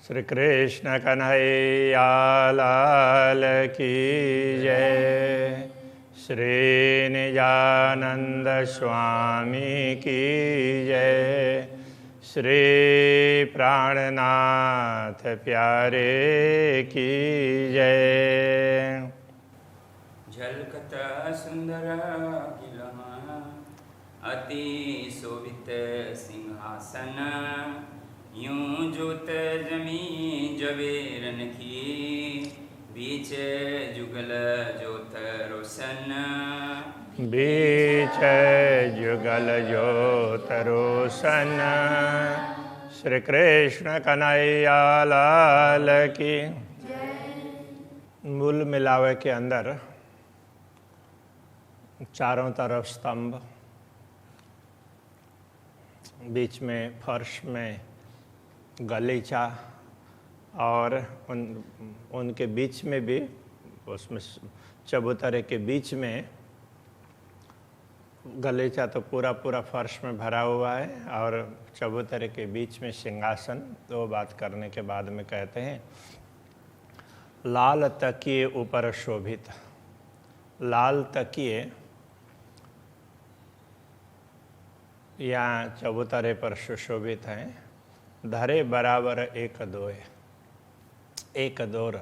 श्री कृष्ण कन्हैया लाल की जय। श्री निजानंद स्वामी की जय। श्री प्राणनाथ प्यारे की जय। झलकत सुंदर किलह अति शोभित सिंहासन, यूं जोत जमी जवेरन की, बीच जुगल जोत रोशन। बीच जुगल जोत रोशन। श्री कृष्ण कन्हैया लाल की। मूल मिलावे के अंदर चारों तरफ स्तंभ, बीच में फर्श में गलीचा और उनके बीच में भी, उसमें चबूतरे के बीच में गलीचा तो पूरा पूरा फर्श में भरा हुआ है और चबूतरे के बीच में सिंहासन। दो बात करने के बाद में कहते हैं लाल तकिए ऊपर शोभित। लाल तकिए यहाँ चबूतरे पर सुशोभित हैं, धरे बराबर एक दोय, एक दौर।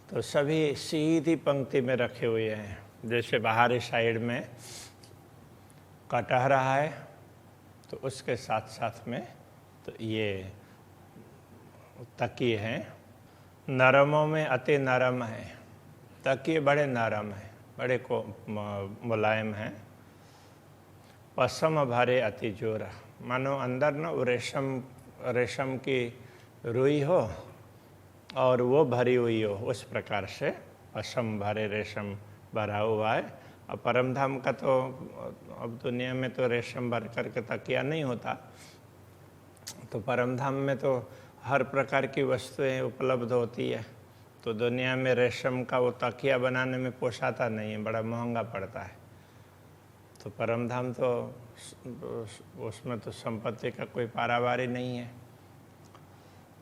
तो सभी सीधी पंक्ति में रखे हुए हैं। जैसे बाहरी साइड में कटहरा है तो उसके साथ साथ में तो ये तकिए हैं। नरमों में अति नरम है, तकिए बड़े नरम हैं, बड़े को मुलायम हैं। पसम भरे अति जोर, मानो अंदर न वो रेशम की रुई हो और वो भरी हुई हो, उस प्रकार से पसम भरे रेशम भरा हुआ है। और परम धाम का तो अब दुनिया में तो रेशम भर करके तकिया नहीं होता, तो परम धाम में तो हर प्रकार की वस्तुएं उपलब्ध होती है। तो दुनिया में रेशम का वो तकिया बनाने में पोसाता नहीं है, बड़ा महंगा पड़ता है। तो परम धाम तो उसमें तो संपत्ति का कोई पारावारी नहीं है।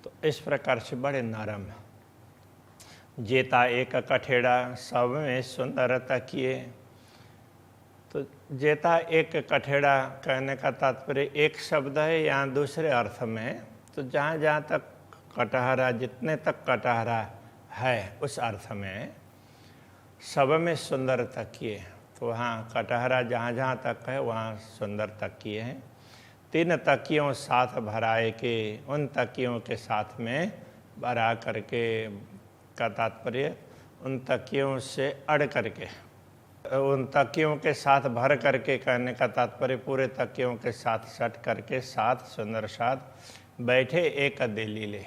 तो इस प्रकार से बड़े नरम। जेता एक कठेड़ा सब में सुंदर तकिए। तो जेता एक कठेड़ा कहने का तात्पर्य एक शब्द है, यहाँ दूसरे अर्थ में है। तो जहाँ जहाँ तक कटहरा, जितने तक कटहरा है उस अर्थ में सब में सुंदर तकिए। तो वहाँ कटहरा जहाँ जहाँ तक है वहाँ सुंदर तकिए हैं। तीन तकियों साथ भराए के, उन तकियों के साथ में भरा करके का तात्पर्य उन तकियों से अड़ करके, उन तकियों के साथ भर करके कहने का तात्पर्य पूरे तकियों के साथ सट करके साथ सुंदर साथ बैठे एक दिली ले।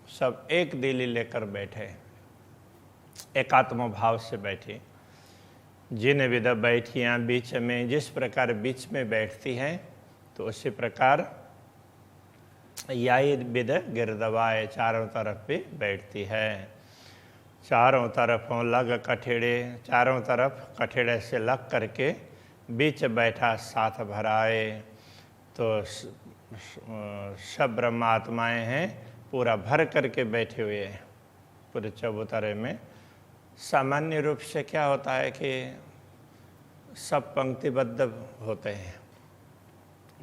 सब एक दिली लेकर बैठे, एकात्म भाव से बैठे। जिन विध बैठियाँ बीच में, जिस प्रकार बीच में बैठती हैं तो उसी प्रकार याई विध गिरदवाए, चारों तरफ भी बैठती है। चारों तरफों लग कठेड़े, चारों तरफ कठेड़े से लग करके बीच बैठा साथ भराए। तो सब ब्रह्मात्माएँ हैं, पूरा भर करके बैठे हुए हैं पूरे चबूतरे में। सामान्य रूप से क्या होता है कि सब पंक्तिबद्ध होते हैं।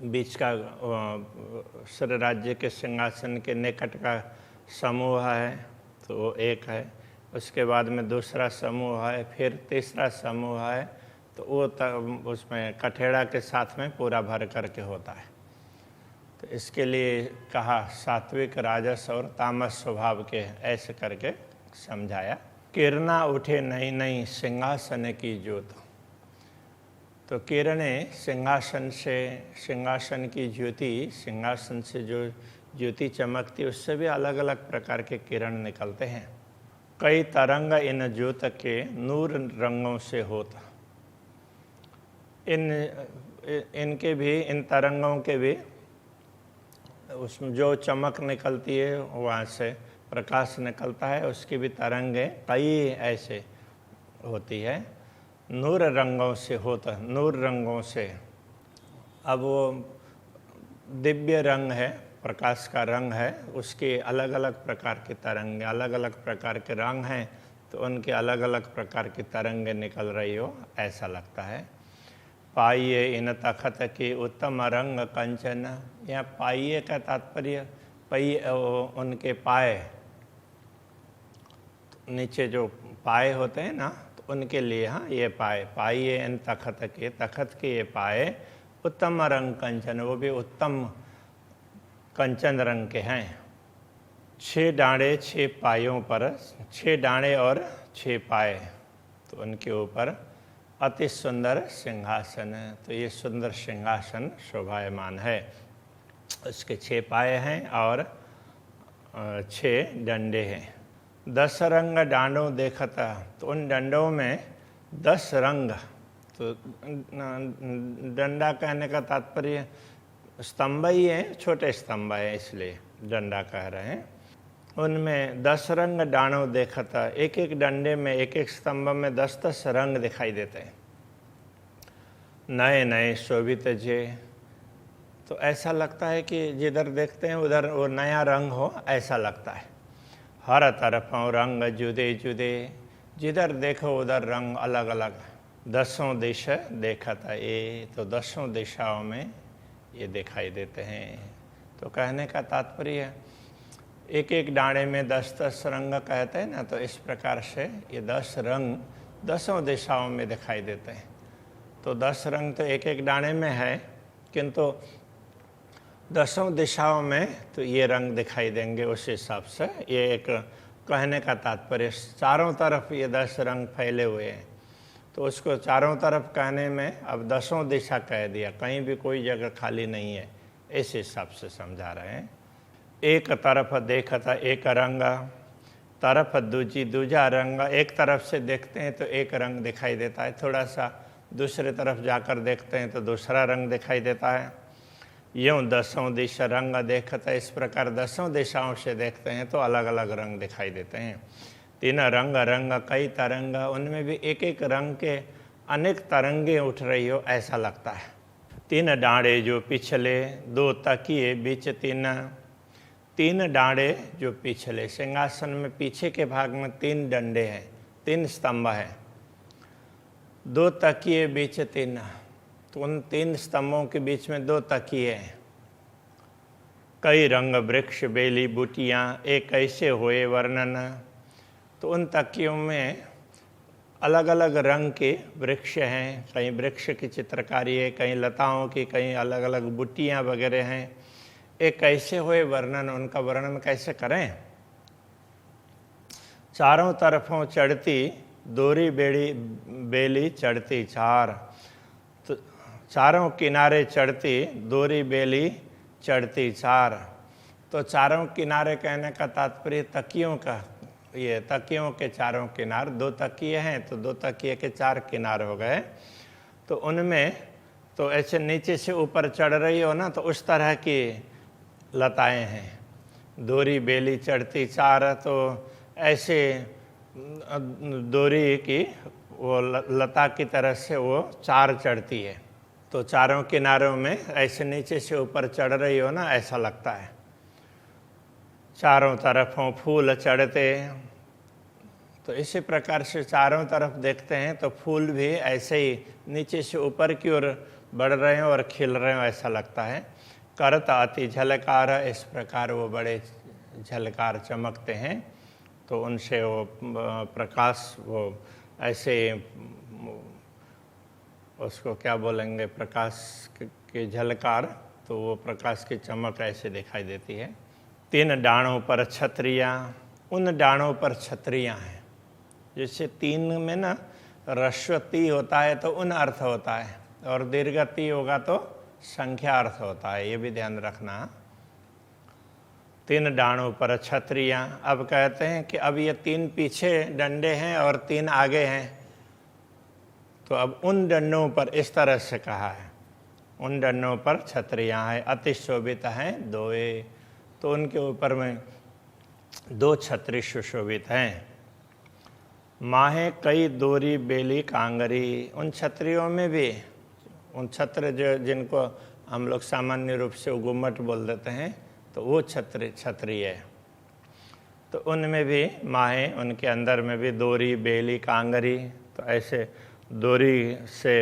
बीच का श्री राज्य के सिंहासन के निकट का समूह है तो वो एक है, उसके बाद में दूसरा समूह है, फिर तीसरा समूह है, तो वो उसमें कठेड़ा के साथ में पूरा भर करके होता है। तो इसके लिए कहा सात्विक, राजस और तामस स्वभाव के, ऐसे करके समझाया। किरणा उठे नई नई सिंहासन की ज्योत। तो किरणें सिंहासन से, सिंहासन की ज्योति, सिंहासन से जो ज्योति चमकती उससे भी अलग अलग प्रकार के किरण निकलते हैं। कई तरंग इन ज्योत के नूर रंगों से होता। इनके भी, इन तरंगों के भी उसमें जो चमक निकलती है वहाँ से प्रकाश निकलता है, उसकी भी तरंगें कई ऐसे होती है। नूर रंगों से होता, नूर रंगों से। अब वो दिव्य रंग है प्रकाश का रंग है उसके अलग अलग प्रकार की तरंगे, अलग अलग प्रकार के रंग हैं तो उनके अलग अलग प्रकार की तरंगे निकल रही हो ऐसा लगता है। पाइये इन तखत के उत्तम रंग कंचन, यहाँ पाइये का तात्पर्य उनके पाए, नीचे जो पाए होते हैं ना तो उनके लिए, हाँ ये पाइये इन तखत के ये पाए उत्तम रंग कंचन, वो भी उत्तम कंचन रंग के हैं। 6 डाँडे 6 पायों पर, 6 डाँडे और 6 पाए, तो उनके ऊपर अति सुंदर सिंहासन, तो ये सुंदर सिंहासन शोभायमान है। उसके 6 पाए हैं और 6 डंडे हैं। 10 रंग डांडों देखता, तो उन डंडों में 10 रंग, तो डंडा कहने का तात्पर्य स्तंभ ही है, छोटे स्तंभ है इसलिए डंडा कह रहे हैं। उनमें 10 रंग डाणों देखता, एक एक डंडे में, एक एक स्तंभ में 10-10 रंग दिखाई देते हैं। नए नए शोभित जे, तो ऐसा लगता है कि जिधर देखते हैं उधर वो नया रंग हो ऐसा लगता है। हर तरफों रंग जुदे जुदे, जिधर देखो उधर रंग अलग अलग। 10 दिश देखता ये, तो 10 दिशाओं में ये दिखाई देते हैं। तो कहने का तात्पर्य एक एक डाँडे में 10-10 रंग कहते हैं ना, तो इस प्रकार से ये 10 रंग 10 दिशाओं में दिखाई देते हैं। तो 10 रंग तो एक एक डाँडे में है, किंतु 10 दिशाओं में तो ये रंग दिखाई देंगे। उस हिसाब से ये एक कहने का तात्पर्य, चारों तरफ ये 10 रंग फैले हुए हैं, तो उसको चारों तरफ कहने में अब 10 दिशा कह दिया, कहीं भी कोई जगह खाली नहीं है, इस हिसाब से समझा रहे हैं। एक तरफ देखता एक रंग, तरफ दूजा रंग, एक तरफ से देखते हैं तो एक रंग दिखाई देता है, थोड़ा सा दूसरे तरफ जाकर देखते हैं तो दूसरा रंग दिखाई देता है। यूँ 10 दिशा रंग देखता, इस प्रकार 10 दिशाओं से देखते हैं तो अलग अलग रंग दिखाई देते हैं। 3 रंग रंग कई तरंग, उनमें भी एक एक रंग के अनेक तरंगे उठ रही हो ऐसा लगता है। 3 डाँडे जो पिछले, 2 तकिए बीच 3 डाँडे जो पिछले, सिंहासन में पीछे के भाग में 3 डंडे हैं, 3 स्तंभ हैं। 2 तकिए बीच 3, तो उन 3 स्तंभों के बीच में 2 तकिए हैं। कई रंग वृक्ष बेली बूटियाँ एक कैसे हुए वर्णन, तो उन तकियों में अलग अलग रंग के वृक्ष हैं, कहीं वृक्ष की चित्रकारी है, कहीं लताओं की, कहीं अलग अलग बूटियाँ वगैरह हैं। एक कैसे हुए वर्णन, उनका वर्णन कैसे करें। चारों तरफों चढ़ती दोरी बेली चढ़ती 4, तो चारों किनारे चढ़ती दोरी बेली चढ़ती 4, तो चारों किनारे कहने का तात्पर्य तकियों का, ये तकियों के चारों किनार, 2 तकिए हैं तो 2 तकिए के 4 किनार हो गए। तो उनमें तो ऐसे नीचे से ऊपर चढ़ रही हो ना, तो उस तरह की लताएं हैं। दोरी बेली चढ़ती 4, तो ऐसे दोरी की वो लता की तरह से वो 4 चढ़ती है, तो चारों किनारों में ऐसे नीचे से ऊपर चढ़ रही हो ना ऐसा लगता है। चारों तरफों फूल चढ़ते, तो इसी प्रकार से चारों तरफ देखते हैं तो फूल भी ऐसे ही नीचे से ऊपर की ओर बढ़ रहे हैं और खिल रहे हैं ऐसा लगता है। करता अति झलकार, इस प्रकार वो बड़े झलकार चमकते हैं, तो उनसे वो प्रकाश, वो ऐसे उसको क्या बोलेंगे, प्रकाश के झलकार, तो वो प्रकाश की चमक ऐसे दिखाई देती है। 3 डाणों पर छतरियाँ, उन डाणों पर छतरियाँ हैं। जैसे 3 में ना ह्रस्व ती होता है तो उन अर्थ होता है, और दीर्घ ती होगा तो संख्या अर्थ होता है, ये भी ध्यान रखना। 3 डाणों पर छतरियाँ, अब कहते हैं कि अब ये 3 पीछे डंडे हैं और 3 आगे हैं, तो अब उन डंडों पर इस तरह से कहा है, उन डंडों पर छतरियाँ हैं, अति शोभित हैं 2, तो उनके ऊपर में 2 छतरी सुशोभित हैं। माहे कई दोरी बेली कांगरी, उन छतरियों में भी, उन छत्र जो जिनको हम लोग सामान्य रूप से गुम्मट बोल देते हैं, तो वो क्षत्रिय है। तो उनमें भी माहें, उनके अंदर में भी दोरी, बेली, कांगरी, तो ऐसे दोरी से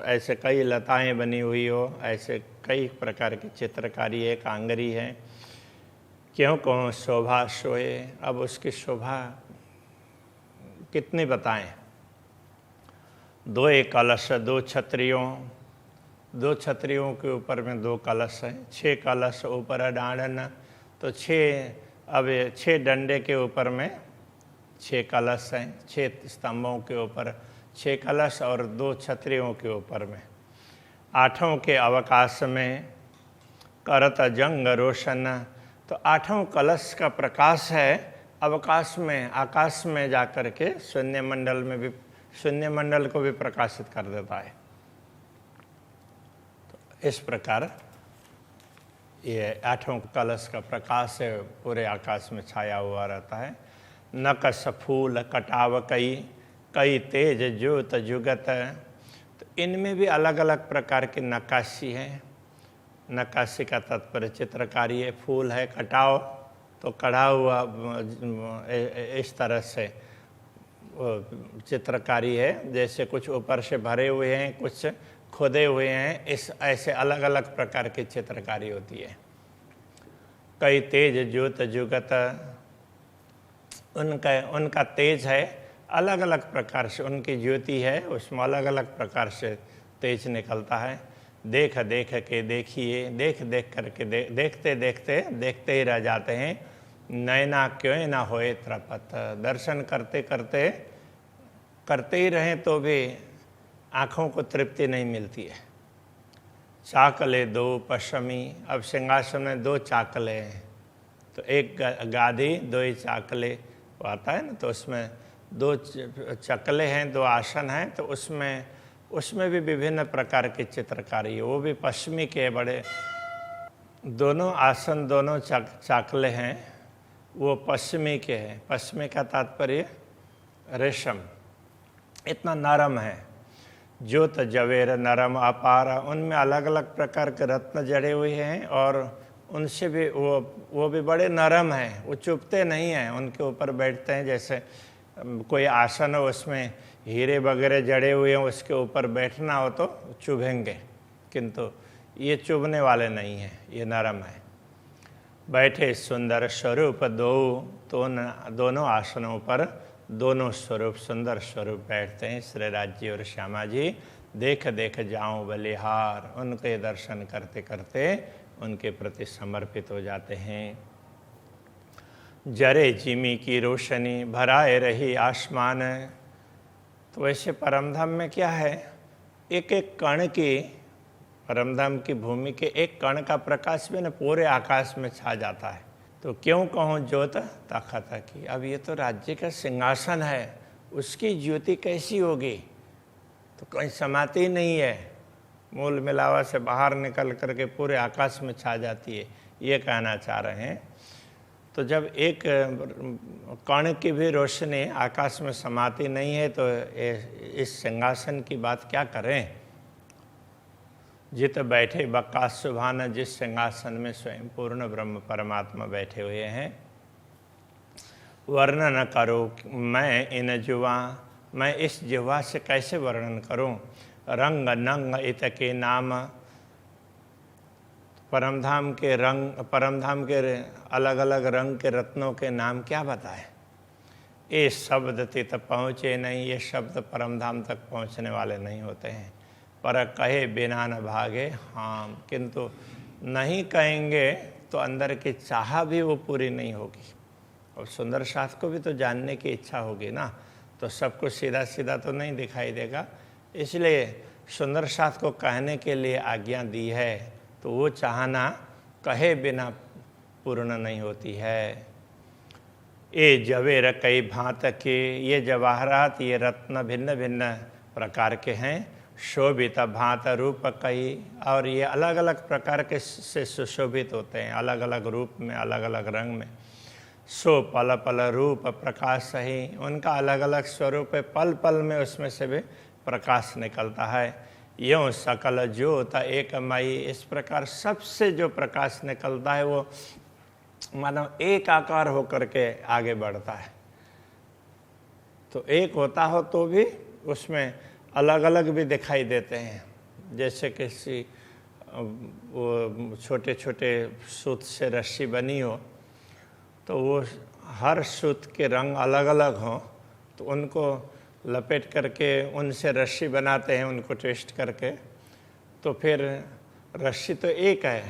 ऐसे कई लताएं बनी हुई हो, ऐसे कई प्रकार की चित्रकारी है, कांगरी है। क्यों कहो शोभा सोए, अब उसकी शोभा कितनी बताएं। दो एक कलश, दो छत्रियों के ऊपर में 2 कलश हैं, 6 कलश ऊपर डांडन, तो 6 डंडे के ऊपर में 6 कलश हैं, 6 स्तंभों के ऊपर 6 कलश और 2 छत्रियों के ऊपर में। 8 के अवकाश में करत जंग रोशन, तो 8 कलश का प्रकाश है अवकाश में, आकाश में जाकर के शून्य मंडल को भी प्रकाशित कर देता है। तो इस प्रकार ये 8 कलश का प्रकाश है, पूरे आकाश में छाया हुआ रहता है। नकस फूल कटाव कई तेज ज्योत जुगत, तो इनमें भी अलग अलग प्रकार की नक्काशी है। नक्काशी का तात्पर्य चित्रकारी है। फूल है, कटाव तो कढ़ा हुआ इस तरह से चित्रकारी है, जैसे कुछ ऊपर से भरे हुए हैं, कुछ खोदे हुए हैं, इस ऐसे अलग अलग प्रकार की चित्रकारी होती है। कई तेज ज्योत जुगत, उनका तेज है अलग अलग प्रकार से, उनकी ज्योति है उसमें अलग अलग प्रकार से तेज निकलता है। देख के देखिए, देख करके देखते ही रह जाते हैं। नैना क्यों ना होए त्रपत, दर्शन करते ही रहें तो भी आँखों को तृप्ति नहीं मिलती है। चाकले 2 पश्चिमी, अब सिंहासन में 2 चाकले हैं, तो एक गादी 2 ही चाकले आता है ना, तो उसमें 2 चकले हैं, 2 आसन हैं, तो उसमें भी विभिन्न प्रकार की चित्रकारी है। वो भी पश्चिमी के बड़े, दोनों आसन, दोनों चाकले हैं वो पश्चिमी के हैं। पश्चिमी का तात्पर्य रेशम, इतना नरम है। ज्योत जवेर नरम अपार, उनमें अलग अलग प्रकार के रत्न जड़े हुए हैं और उनसे भी वो भी बड़े नरम हैं, वो चुभते नहीं हैं। उनके ऊपर बैठते हैं, जैसे कोई आसन हो उसमें हीरे वगैरह जड़े हुए हैं, उसके ऊपर बैठना हो तो चुभेंगे, किंतु ये चुभने वाले नहीं हैं, ये नरम है। बैठे सुंदर स्वरूप 2, तो दोनों आसनों पर दोनों स्वरूप, सुंदर स्वरूप बैठते हैं श्री राज्य और श्यामा जी। देख जाऊं बलिहार, उनके दर्शन करते करते उनके प्रति समर्पित हो जाते हैं। जरे जिमी की रोशनी भराए रही आसमान, तो वैसे परमधाम में क्या है, एक एक कण की, परमधाम की भूमि के एक कण का प्रकाश भी न पूरे आकाश में छा जाता है। तो क्यों कहूँ ज्योत ताकत की, अब ये तो राज्य का सिंहासन है, उसकी ज्योति कैसी होगी, तो कहीं समाती नहीं है, मूल मिलावा से बाहर निकल करके पूरे आकाश में छा जाती है, ये कहना चाह रहे हैं। तो जब एक कण की भी रोशनी आकाश में समाती नहीं है, तो इस सिंहासन की बात क्या करें। जित बैठे बक्का सुभान, जिस सिंहासन में स्वयं पूर्ण ब्रह्म परमात्मा बैठे हुए हैं। वर्णन करो मैं इन जुआ, मैं इस जुआ से कैसे वर्णन करूं। रंग नंग इत के नाम, परमधाम के रंग, परमधाम के अलग अलग रंग के रत्नों के नाम क्या बताएं। ये शब्द तित पहुँचे नहीं, ये शब्द परमधाम तक पहुँचने वाले नहीं होते हैं। पर कहे बिना न भागे हम, किंतु नहीं कहेंगे तो अंदर की चाह भी वो पूरी नहीं होगी। और सुंदर शास्त्र को भी तो जानने की इच्छा होगी ना, तो सब कुछ सीधा सीधा तो नहीं दिखाई देगा। इसलिए सुंदर शास्त्र को कहने के लिए आज्ञा दी है, तो वो चाहना कहे बिना पूर्ण नहीं होती है। ये जवेर कई भांत के, ये जवाहरात, ये रत्न भिन्न भिन्न प्रकार के हैं। शोभित भांत रूप कई, और ये अलग अलग प्रकार के से सुशोभित होते हैं, अलग अलग रूप में, अलग अलग रंग में। सो पल पल रूप प्रकाश ही, उनका अलग अलग स्वरूप है, पल पल में उसमें से भी प्रकाश निकलता है। यों सकल ज्योत एकमयी, इस प्रकार सबसे जो प्रकाश निकलता है वो मानो एक आकार होकर के आगे बढ़ता है। तो एक होता हो तो भी उसमें अलग अलग भी दिखाई देते हैं। जैसे किसी वो छोटे छोटे सूत से रस्सी बनी हो तो वो हर सूत के रंग अलग अलग हों तो उनको लपेट करके उनसे रस्सी बनाते हैं, उनको ट्विस्ट करके। तो फिर रस्सी तो एक है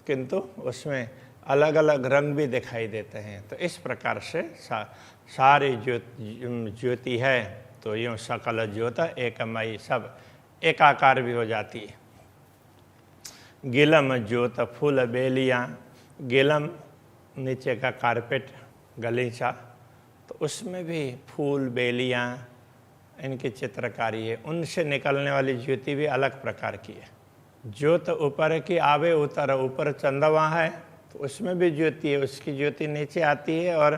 किंतु उसमें अलग अलग रंग भी दिखाई देते हैं। तो इस प्रकार से सारी ज्योति है तो यूँ सकल ज्योत एकमयी, सब एकाकार भी हो जाती है। गिलम ज्योत फूल बेलियाँ, गिलम नीचे का कारपेट गलीचा, तो उसमें भी फूल बेलियाँ इनकी चित्रकारी है। उनसे निकलने वाली ज्योति भी अलग प्रकार की है। ज्योत ऊपर की आवे उतर, ऊपर चंदवा है तो उसमें भी ज्योति है, उसकी ज्योति नीचे आती है और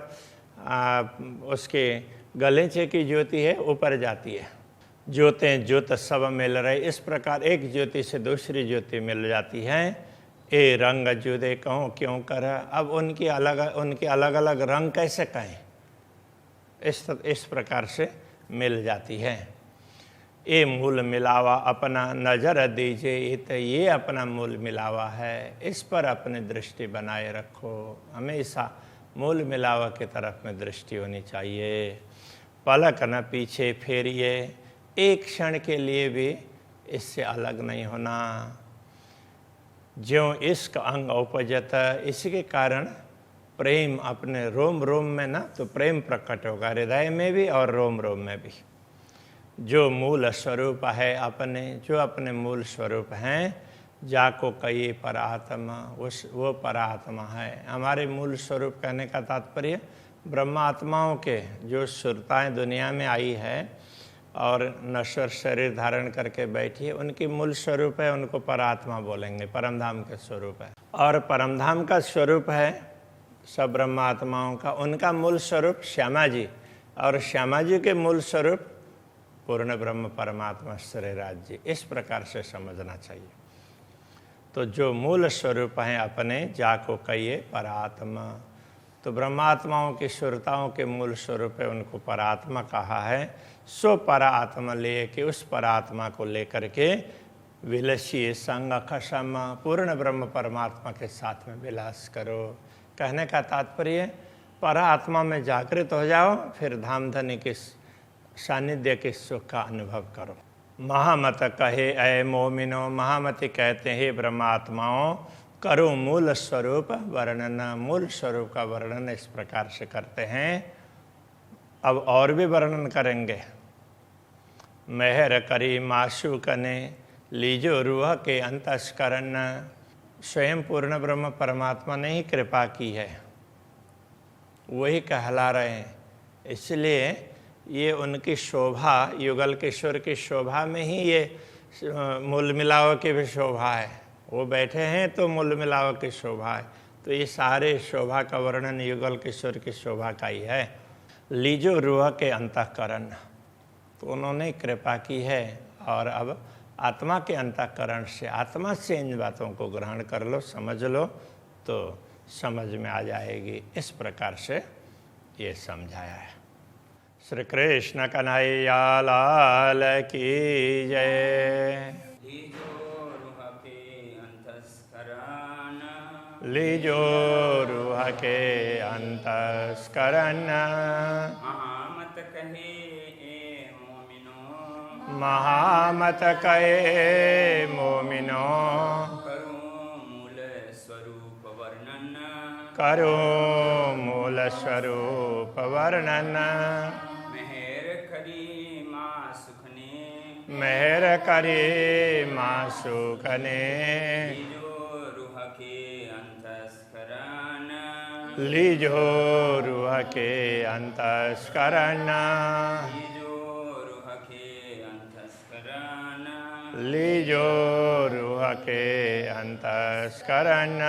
उसके गलीचे की ज्योति है ऊपर जाती है। ज्योतें ज्योत सब मिल रहे, इस प्रकार एक ज्योति से दूसरी ज्योति मिल जाती है। ए रंग जुदे कहूँ क्यों कर, अब उनके अलग अलग रंग कैसे कहें, इस प्रकार से मिल जाती है। ए मूल मिलावा अपना नज़र दीजिए, तो ये अपना मूल मिलावा है, इस पर अपनी दृष्टि बनाए रखो। हमेशा मूल मिलावा की तरफ में दृष्टि होनी चाहिए। पलक न पीछे फेरिए, एक क्षण के लिए भी इससे अलग नहीं होना। ज्यों इश्क अंग उपजत, इसके कारण प्रेम अपने रोम रोम में ना तो प्रेम प्रकट होगा, हृदय में भी और रोम रोम में भी। जो मूल स्वरूप है अपने, जो अपने मूल स्वरूप हैं, जाको कई परात्मा, वो परात्मा है। हमारे मूल स्वरूप कहने का तात्पर्य ब्रह्मात्माओं के जो सुरताएं दुनिया में आई है और नश्वर शरीर धारण करके बैठी है, उनकी मूल स्वरूप है, उनको परात्मा बोलेंगे, परमधाम के स्वरूप है। और परमधाम का स्वरूप है सब ब्रह्मात्माओं का, उनका मूल स्वरूप श्यामा जी, और श्यामा जी के मूल स्वरूप पूर्ण ब्रह्म परमात्मा श्रीराज जी। इस प्रकार से समझना चाहिए। तो जो मूल स्वरूप हैं अपने, जाको कहिए परात्मा, तो ब्रह्मात्माओं की सुरताओं के मूल स्वरूप है, उनको परात्मा कहा है। सो परात्मा ले के, उस परात्मा को लेकर के विलसी संग खसम, पूर्ण ब्रह्म परमात्मा के साथ में विलास करो। कहने का तात्पर्य परात्मा में जागृत हो जाओ, फिर धाम धनी के सानिध्य के सुख का अनुभव करो। महामत कहे ऐ मोमिनो, महामति कहते हैं ब्रह्मात्माओं, करो मूल स्वरूप वर्णन। मूल स्वरूप का वर्णन इस प्रकार से करते हैं। अब और भी वर्णन करेंगे। मेहर करी माशु कने, लीजो रूह के अंतस्करण। स्वयं पूर्ण ब्रह्म परमात्मा ने ही कृपा की है, वही कहला रहे हैं। इसलिए ये उनकी शोभा, युगल किशोर की शोभा में ही ये मूल मिलाव की भी शोभा है। वो बैठे हैं तो मूल मिलाव की शोभा है। तो ये सारे शोभा का वर्णन युगल किशोर की शोभा का ही है। लीजो रूह के अंतःकरण, तो उन्होंने कृपा की है। और अब आत्मा के अंतःकरण से, आत्मा से इन बातों को ग्रहण कर लो, समझ लो, तो समझ में आ जाएगी। इस प्रकार से ये समझाया है। श्री कृष्ण कन्हैया लाल की जय। लीजो रूह के अंतस्करण, लीजो रूह के अंतस्करण। महामत कहे ए मोमिनो, महामत कहे मोमिनो, करो मूल स्वरूप वर्णन। करो मूल स्वरूप वर्णन। मेहर करी माँ सुखने, मेहर करे माँ सुखने। लीजो रूह के अंतस्करण, लीजो रूह के अंतस्करण। लीजो रूह के अंतस्करण, लीजो रूह के अंतस्करण।